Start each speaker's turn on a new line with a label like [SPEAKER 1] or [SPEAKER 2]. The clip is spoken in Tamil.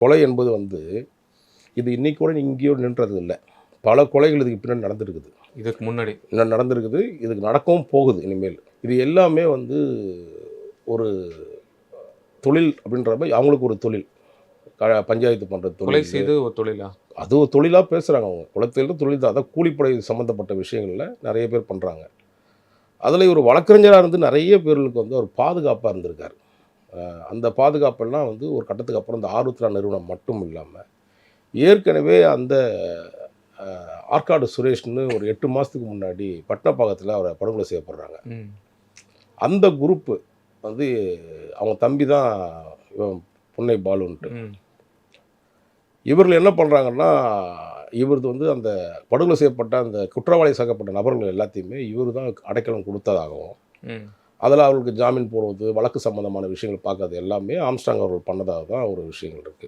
[SPEAKER 1] கொலை என்பது வந்து இது இன்னைக்கு கூட இங்கேயோ நின்றது இல்லை. பல கொலைகள் இதுக்கு பின்னாடி நடந்துருக்குது.
[SPEAKER 2] இதுக்கு முன்னாடி
[SPEAKER 1] இன்னும் நடந்திருக்குது. இதுக்கு நடக்கவும் போகுது இனிமேல். இது எல்லாமே வந்து ஒரு தொழில் அப்படின்ற மாரி அவங்களுக்கு ஒரு தொழில். பஞ்சாயத்து பண்ணுற
[SPEAKER 2] கொலை
[SPEAKER 1] தொழில்.
[SPEAKER 2] செய்து ஒரு தொழிலா?
[SPEAKER 1] அது ஒரு தொழிலா பேசுறாங்க அவங்க. குலத்தொழில் தொழில் தான். அதான் கூலிப்படை சம்மந்தப்பட்ட விஷயங்கள்ல நெறைய பேர் பண்றாங்க. அதில இவரு வழக்கறிஞரா இருந்து நெறைய பேர்களுக்கு வந்து அவர் பாதுகாப்பா இருந்திருக்காரு. அந்த பாதுகாப்பெல்லாம் வந்து ஒரு கட்டத்துக்கு அப்புறம் இந்த ஆருத்ரா நிறுவனம் மட்டும் இல்லாம, ஏற்கனவே அந்த அ ஆற்காடு சுரேஷ்ன்னு ஒரு 8 மாசத்துக்கு முன்னாடி பட்னப்பாக்கத்தில அவர படுகொலை செய்யப்படுறாங்க.
[SPEAKER 2] ம்.
[SPEAKER 1] அந்த குரூப்பு வந்து அவங்க தம்பி தான் இவன் புன்னை பாலுன்ட்டு.
[SPEAKER 2] ம்.
[SPEAKER 1] இவர்கள் என்ன பண்ணுறாங்கன்னா, இவரது வந்து அந்த படுகொலை செய்யப்பட்ட அந்த குற்றவாளி சாக்கப்பட்ட நபர்கள் எல்லாத்தையுமே இவரு தான் அடைக்கலம் குடுத்ததாகவும்,
[SPEAKER 2] ம்.
[SPEAKER 1] அதில அவர்களுக்கு ஜாமீன் போடுவது, வழக்கு சம்மந்தமான விஷயங்கள் பார்க்கறது எல்லாமே ஆம்ஸ்ட்ராங் அவர்கள் பண்ணதாக தான் ஒரு விஷயங்கள் இருக்கு.